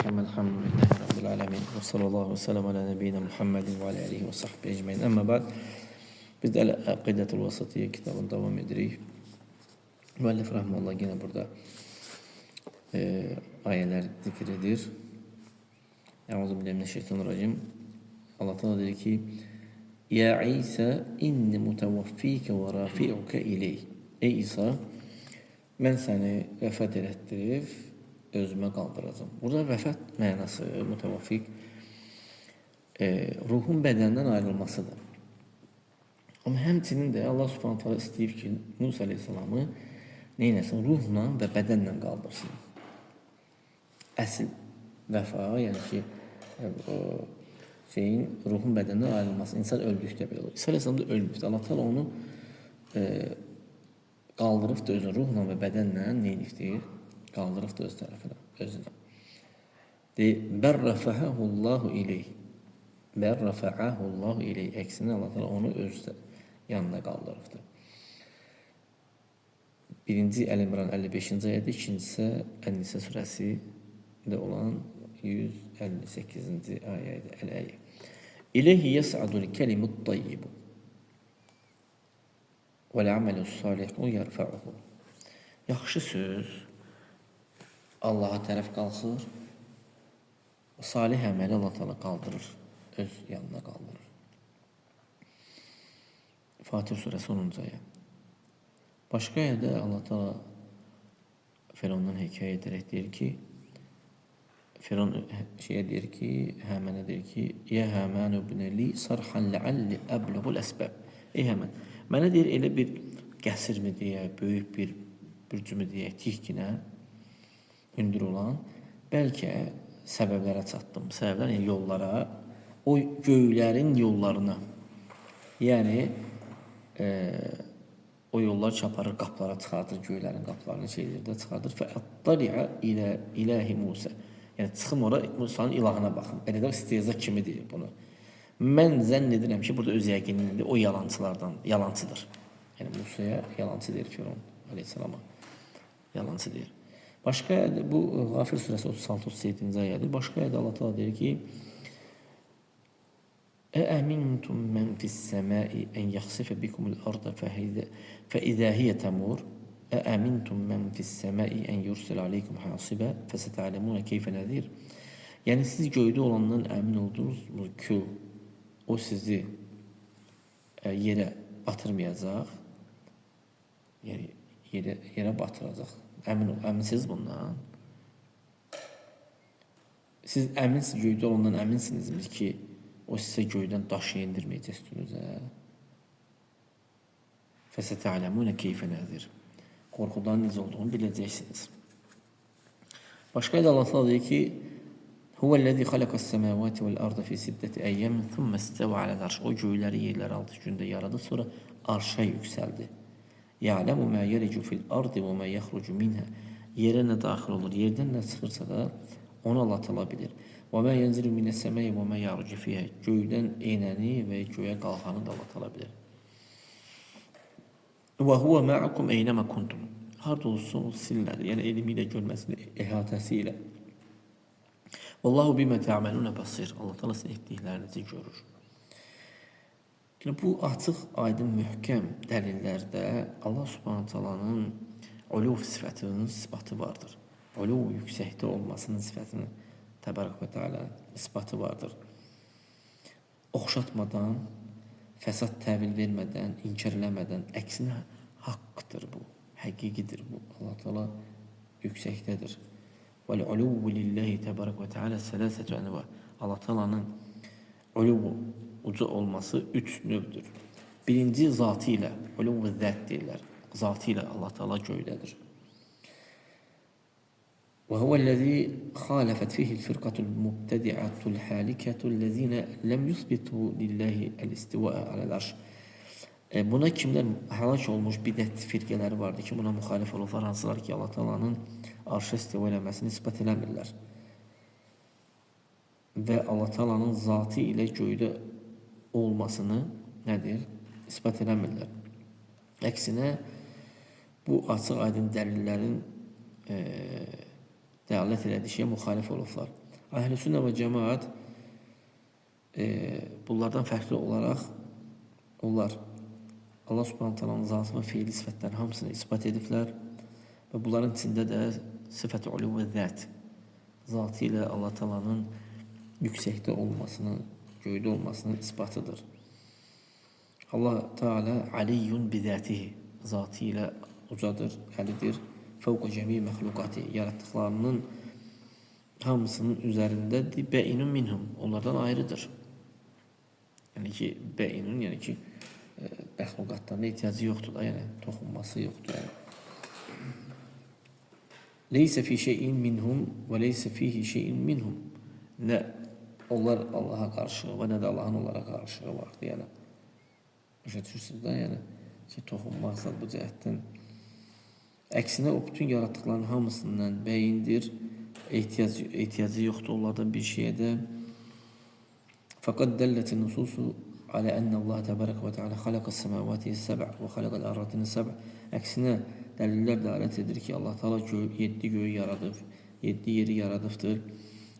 Bismillahirrahmanirrahim. Elhamdülillahi Rabbil alemin. Ve sallallahu ve sellem ala nebiyyina Muhammedin ve ala alihi ve sahbihi ecmaîn. Amma ba'd. Biz de Akidetul Vasatiyye kitabına devam edirik. Müellif rahmetullah yine burada ayeler zikredir. Euzubillahimineşşeytanirracim. Allah Teala dedi ki: Ya İsa inni mutavaffike ve rafi'uke ileyh. Ey İsa, ben seni vefat ettirib özümə qaldıracağım. Burada vəfat mənası mütəvəffik ruhun bədəndən ayrılmasıdır. Amma həmçinin də Allah Subhanahu taala istəyir ki, Musa əleyhissalamı neynəsin? Ruhla və bədənlə qaldırsın. Əsl vəfa, yəni ki, ruhun bədəndən ayrılması. İnsan öldükdə belə olur. İsa əleyhissalam da ölmüşdü. Allah Teala onu qaldırıb da özünü ruhla və bədənlə neynifdir? Qaldırıb da öz tərəfinə, özünə. Bər rəfəhəhullahu ileyh. Bər rəfəhəhullahu ileyh. Əksinə Allah Teala onu öz yanına qaldırıbdır. Birinci Əl-İmran 55-ci ayədə, ikincisi Ən-Nisa surəsində olan 158-ci ayədə Əl-Əyə. İleyhi yəs'adul kəlimut tayyibu vəl-əməlu salihu yərfə'uhu. Yaxşı söz Allah'a tərəf qalxır, salih əməli Allah Teala qaldırır, öz yanına qaldırır. Fatih surəsi 10-cu ayə. Başqa ayədə Allah Teala Firavundan hekayə edərək deyir ki, Firavun deyir ki, Həmənə deyir ki, Ya Həmən ibnə li sarxan ləalli əbləğul əsbəb. Ey Həmən, mənə deyir, elə bir qəsr mi deyək, böyük bir bürcü mü deyək, tikkinə, hündür olan, bəlkə səbəblərə çatdım. Səbəblər, yəni yollara, o göylərin yollarına. Yəni, o yollar çaparır, qaplara çıxardır, göylərin qaplarını şeylərdə çıxardır. Fəəttali'a ilə ilahi Musa. Yəni, çıxım ora, Musa'nın ilahına baxın. Elə də isteyəcək kimi deyir bunu. Mən zənn edirəm ki, burada öz yəqinində o yalancıdır. Yəni, Musa'ya yalancı deyir Firavun aleyhissalama. Yalancı deyir. Başqa ayədə, bu Qafir surəsi 36-37-ci ayədir. Başqa ayədə Allah Teala deyir ki, Əəmintum mən fis-səmai ən yaxsifə bikumul arda fəizə hiyə təmur. Əəmintum mən fis-səmai ən yursil aleykum hasibə fəsətələmunə keyfə nəzir. Yəni, siz göydə olandan əmin oldunuzmu ki, o sizi yerə batırmayacaq, yəni yerə batıracaq. Əminsiniz bundan? Siz əminsiniz, göydə olandan əminsinizmi ki, o sizə göydən daşı indirməyəcək üstünüzə? Fəsətələmunə keyfə nəzir. Qorxudan necə olduğunu biləcəksiniz. Başqa ayədə Allah Teala deyir ki, Huvəl-ləzi xaləqəs-səməvati vəl-arda fi sittəti əyyəmin thumma istəvə aləl-arş. O göyləri, yerləri 6 gündə yaradı, sonra arşa yüksəldi. Ya'lamu ma yelicu fil-ardi və ma yaxrucu minha. Yerə nə daxil olur, yerdən nə çıxırsa da onu Allah Teala bilir. Və ma yenzilu minəs-səmai və ma ya'rucu fiha. Göydən enəni və göyə qalxanı da Allah Teala bilir. Və huve ma'akum eynəmə kuntum. Harda olsun sizinlədir. Yəni elmi ilə görməsini, əhatəsi ilə. Vallahu bimə tə'amelunə basir. Allah Teala sizin etdiklərinizi görür. Yəni, bu açıq, aydın, möhkəm dəlillərdə Allah Subhanahu Taala'nın uluv sifətinin isbatı vardır. Uluv yüksəkdə olmasının sifətinin Təbarək və Teala isbatı vardır. Oxşatmadan, fəsad təvil vermədən, inkar eləmədən, əksinə haqqdır bu, həqiqidir bu. Allah Teala yüksəkdədir. Vəl-uluvu lillahi Təbarək və Teala sələsətü ənvə. Allah Teala'nın uluvu, uca olması 3 növdür. Birinci zatı ilə, uluv-u zət deyirlər. Zatı ilə Allah Teala göydədir. Və huvəl-ləzi xaləfət fihil-firqatul mubtədi'atul həlikətul-ləzinə ləm yusbitu lillahi əl-istivəə aləl-arş. Buna kimlər həlak olmuş bidət firqələri vardır ki, buna müxalif olurlar, hansılar ki, Allah Teala'nın arşa istiva eləməsini isbat eləmirlər. Və Allah Teala'nın zatı ilə göydə olmasını nədir? İsbat eləmirlər. Əksinə, bu açıq aydın dəlillərin dəlalət elədiyi şeyə müxalif olurlar. Əhl-i sünnə və cemaat bunlardan fərqli olaraq onlar Allah Subhanahu taalanın zatı və fiili sifətlərin hamısını isbat ediblər və bunların içində də sifət-i ulu və zət zatı ilə Allah taalanın yüksəkdə olmasını, göydə olmasının isbatıdır. Allah Teala aliyyun bizatihi zatı ilə ucadır, əlidir. Fəvqə cəmi məxluqati yaratdıqlarının hamısının üzərindədir. Bəyinun minhum onlardan ayrıdır. Yəni ki, bəyinun yəni ki məxluqatlarına ehtiyacı yoxdur da, yəni toxunması yoxdur. Yəni. Leysə fi şeyin minhum və leysə fihi şeyin minhum. Nə onlar Allaha qarşı və nə də Allahın onlara qarşı vardır. Yəni başa düşürsünüz də, yəni ki, toxunmaqsa bu cəhətdən. Əksinə o bütün yaratdıqların hamısından bəyindir. Ehtiyacı yoxdur onlardan bir şeyə də. Fəqad dəllətin nususu alə ənə Allah təbarək və teala xaləqəs səməvati səbə və xaləqəl əradini səbə. Əksinə dəlillər dəlalət edir ki, Allah Teala 7 göyü yaradıb, 7 yeri yaradıbdır,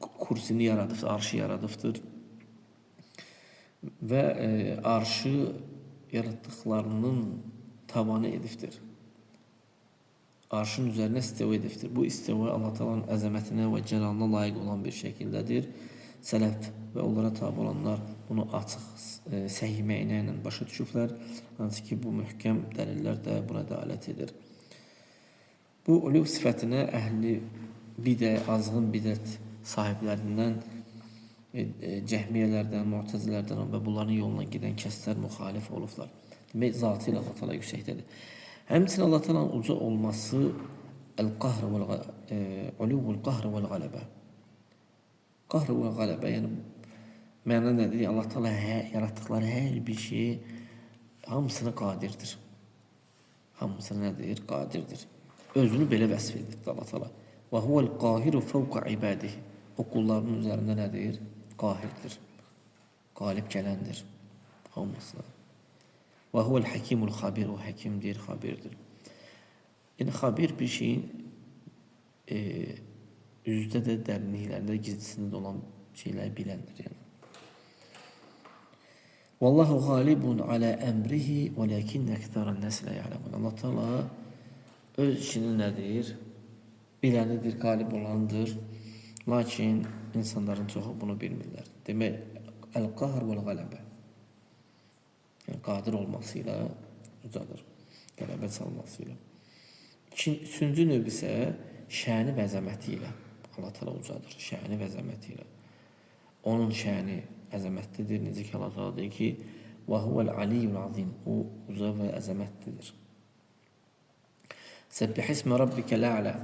kursini yaradıbdır, arşı yaradıbdır və arşı yaratdıqlarının tavanı edibdir. Arşın üzerine istiva edibdir. Bu istiva Allah Teala'nın əzəmətinə və cəlalına layiq olan bir şəkildədir. Sələf və onlara tabi olanlar bunu açıq səhih mə'na ilə başa düşüblər. Hansı ki, bu möhkəm dəlillər də buna dəlalət edir. Bu uluv sifətinə əhli bidə, azğın bidət sahiblərindən, cəhmiyyələrdən, mu'təzilərdən və bunların yoluna gedən kəslər müxalif olublar. Demək, zatı ilə Allah Teala yüksəkdədir. Həmçinin Allah Teala'nın uca olması el-qahr uluv el-qahr vel-qalabə. Qahr və qalabə, yəni məna nədir? Allah Teala yaratdıqları hər bir şey hamısına qadirdir. Hamısına nədir? Qadirdir. Özünü belə vəsf edir Allah Teala. Və huvel-qahiru fəvqə ibadihi. O qullarının üzərində nədir? Qahirdir. Qalib gələndir. Hamısına. Və huvel-hakimul xabir. O həkimdir, xabirdir. Yəni, xabir bir şeyin üzdə də dərinliklərində, gizlisində olan şeyləri biləndir. Yəni. Vallahu qalibun alə əmrihi və ləkin əktərən nəslə ya'ləmun. Allah Teala öz işini nədir? Bilənidir, qalib olandır. Lakin insanların çoxu bunu bilmirlər. Demək, əl-qahr vəl-qaləbə. Yəni, qadir olmasıyla ucadır. Qələbə çalmasıyla. Üçüncü növ isə şəni və əzəməti ilə. Allah Teala ucadır, şəni və əzəməti ilə. Onun şəni əzəmətlidir. Necə ki, Allah Teala deyir ki, və huvəl-aliyyul azim. O uca və əzəmətlidir. Səbbih ismə rabbikə lə'lə.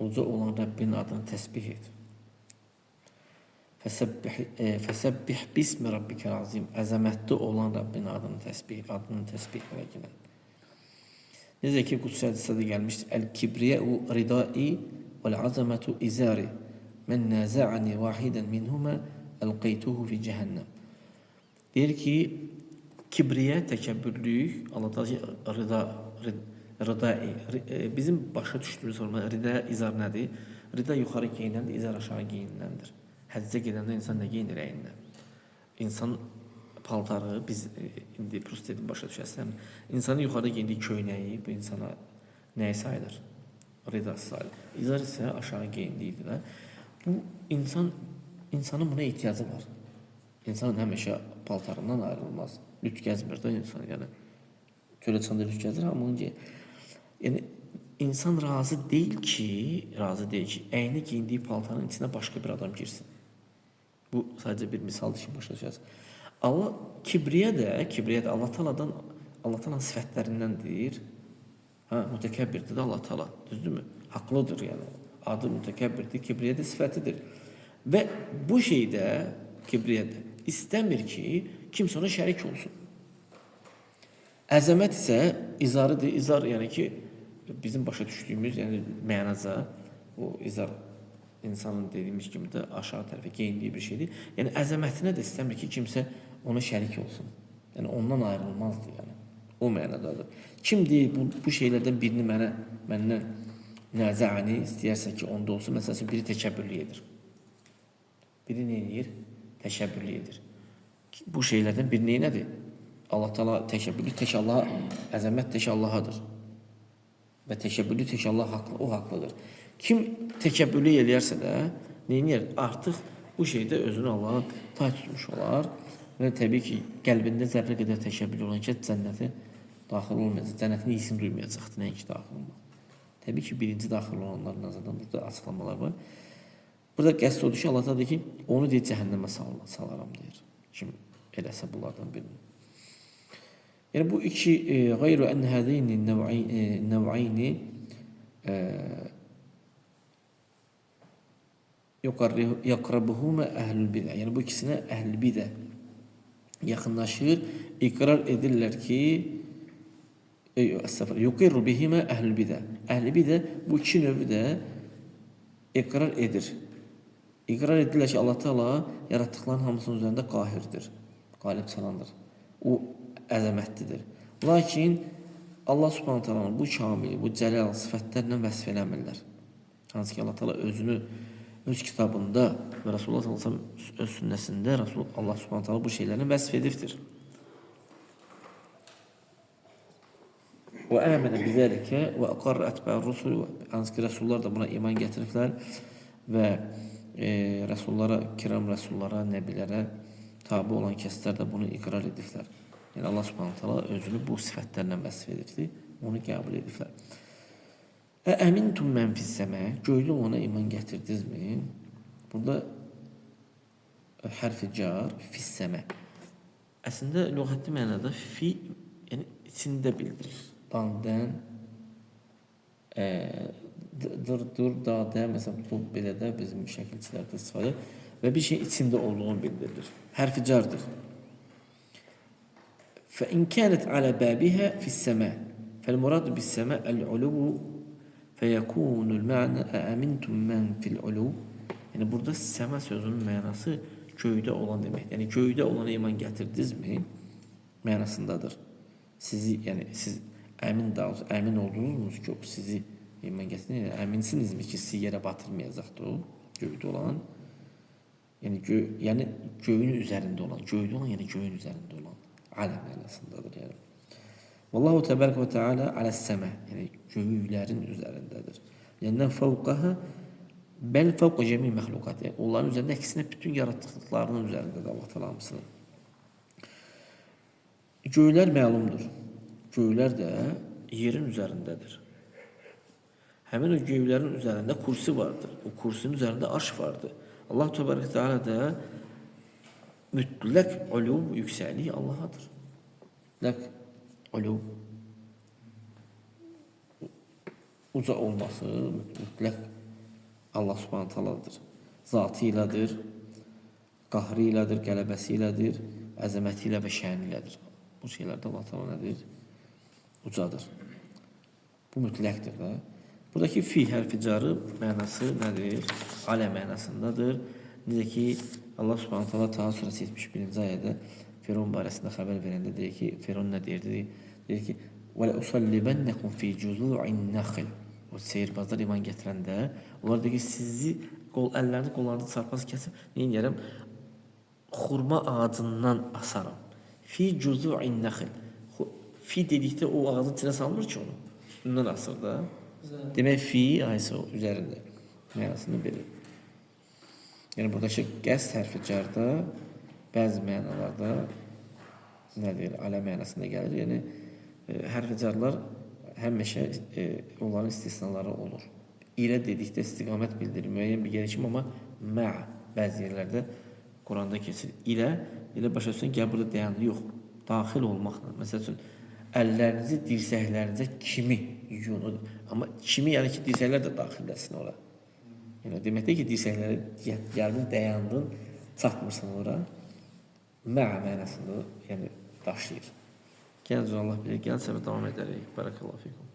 Uca olan Rabbinin adını təsbih et. Fəsəbbih bismi rabbikəl azim. Əzəmətli olan Rabbinin adını təsbih edin. Necə ki, Qudsi hədisədə gəlmişdir. Əl-kibriyəu ridai vəl-azəmətu izari. Mən nəzə'ani vahidən minhumə əlqeytuhu fi cəhənnəm. Deyir ki, kibriyə, təkəbbürlük, Allah Teala ridai. Bizim başa düşdüyümüz forma rida, izar nədir? Rida yuxarı geyinəndir, izar aşağı geyinəndir. Həccə gedəndə insan nə geyinir əyindən? İnsan paltarı, biz indi prost edin başa düşəsən, insanın yuxarıda giyindiyi köynəyi bu insana nəyi sayılır? Rida sayılır. İzar isə aşağı geyindiyidir. Bu insanın buna ehtiyacı var. İnsan həmişə paltarından ayrılmaz. Lüt gəzmir də insan, yəni. Çölə çıxanda lüt gəzir, amma yəni insan razı deyil ki, əyni giyindiyi paltarın içine başka bir adam girsin. Bu sadece bir misal için başa düşərsiniz. Allah kibriyə də Allah Teala'nın sifətlərindəndir. Mütəkəbbirdir də Allah Teala. Düzdürmü? Haqlıdır yəni. Adı mütəkəbbirdir, kibriyə də sifətidir. Və bu şeydə kibriyə də istəmir ki, kimsə ona şərik olsun. Əzəmət isə izarıdır. İzar yəni ki, bizim başa düşdüyümüz yəni mənaca o izar insanın dediyimiz kimi də aşağı tərəfə geyindiyi bir şeydir. Yəni əzəmətinə də istəmir ki, kimsə ona şərik olsun. Yəni ondan ayrılmazdı yəni. O mənadadır. Kim deyir bu şeylərdən birini məndən nəzəəni istəyərsə ki, onda olsun. Məsələn, biri təkəbbürlü edir. biri nə edir? Təşəbbüllü edir. Bu şeylərdən biri nədir? Allah Teala təşəbbüllü tək Allah, əzəmət tək Allahadır. Və təşəbbüllü tək Allah haqlı, o haqlıdır. Kim təkəbbüllü eləyərsə də nə edir? Artıq bu şeydə özünü Allaha tay tutmuş olar və təbii ki, qəlbində zərrə qədər təşəbbüllü olan kəs cənnətə daxil olmayacaq. Cənnətin iyisini duymayacaqdır, nəinki daxil olmaq. Təbii ki, birinci daxil olanların nazardan burada açıqlamalar var. Burada qəsd odur ki, Allah da deyir ki, onu deyir cəhənnəmə salaram deyir. Kim eləsə bunlardan birini. Yəni bu iki qeyru ən hədeyni nəv'ayni yaqrabuhuma əhlül bidə. Yəni bu ikisinə əhl-i bidə yaxınlaşır, iqrar edirlər ki, yuqirru bihimə əhl-i bidə. Əhl-i bidə bu iki növü də iqrar edir. İqrar edirlər ki, Allah Teala yaratdıqların hamısının üzərində qahirdir, qalib çalandır. O əzəmətlidir. Lakin Allah Subhanahu Taala'nın bu kamil, bu cəlal sifətlərlə vəsf eləmirlər. Hansı ki Allah Teala özünü öz kitabında və Resulullah sallallahu əleyhi və səlləm öz sünnəsində Allah Subhanahu Taala bu şeyləri vəsf edibdir. Və əmənə bizəlikə və aqarra ətbə'ur rusul. Hansı ki Resulullah da buna iman gətiriblər və Resullara, kiram Resullara, nəbilərə tabi olan kəslər də bunu iqrar ediblər. Yəni Allah Subhanahu Taala özünü bu sifətlərlə vəsf edibdir, onu qəbul ediblər. Əmintum mən fis-səmə, göydə ona iman gətirdinizmi? Burada hərfi car, fis-səmə. Əslində lüğəti mənada fi, yəni içində bildirir. Dandən, dur, da, məsələn, bu belə də bizim şəkilçilərdə istifadə və bir şey içində olduğunu bildirilir. Hərfi cardır. فإن كانت على بابها في السماء فالمراد بالسماء العلو فيكون المعنى أأمنتم من في العلو. Yəni burada səma sözünün mənası göydə olan deməkdir. Yəni göydə olana iman gətirdinizmi mənasındadır. Sizi, yəni siz əmin oldunuzmu ki, o sizi iman gətirdiniz? Yəni əminsinizmi ki, sizi yerə batırmayacaqdır o göydə olan? Yəni göyün üzərində olan, göydə olan, yəni göyün üzərində olan. Alə mənasındadır yəni. Vallahu təbərək və teala aləs-səmə, yəni göylərin üzərindədir. Yəni fəvqəha bəl fəvqə cəmi məxluqat. Yəni onların üzərində əksinə bütün yaratdıqlarının üzərindədir Allah Teala hamısının. Göylər məlumdur. Göylər də yerin üzərindədir. Həmin o göylərin üzərində kursi vardır. O kursinin üzərində arş vardır. Allah təbərək və teala da mütləq ulum, yüksəklik Allahadır. Mütləq ulum, uca olması mütləq Allah Subhanahu Taala'dır. Zatı ilədir, qahrı ilədir, qələbəsi ilədir, əzəməti ilə və şəni ilədir. Bu şeylərdə Allah Teala nədir? Ucadır. Bu mütləqdir də. Buradakı fi hərfi carı mənası nədir? Alə mənasındadır. Necə ki Allah Subhanahu Taala Taha surəsi 71-ci ayədə Firon barəsində xəbər verəndə deyir ki, Firon nə deyirdi? Deyir ki: "Və la usallibannakum fi juzu'in naxl." O seyirbazlar iman gətirəndə onlar deyir ki, sizi əllərini, qollarını çarpaz kəsib nə edərəm? Xurma ağacından asaram. Fi juzu'in naxl. Fi dedikdə o ağacın içinə salmır ki onu. Üstündən asır da. Demək fi ayəsi o üzərində. Mənasını bilir. Yəni buradakı qəsd hərfi carda bəzi mənalarda nədir? Alə mənasında gəlir. Yəni hərfi carlar həmişə onların istisnaları olur. İlə dedikdə istiqamət bildirir müəyyən bir yerə kimi, amma mə bəzi yerlərdə Quranda keçir. İlə başa düşsən gəl burada dayanır. Yox, daxil olmaqla. Məsəl üçün əllərinizi dirsəklərinizə kimi yuyun. Amma kimi yəni ki dirsəklər də daxildəsin ora. Yəni deməkdir ki, dirsəkləri gəldin, dayandın, çatmırsan ora. Mənasında yəni daşıyır. Gəlin Allah bilir, gəlin səfər davam edərik. Barakallahu fikum.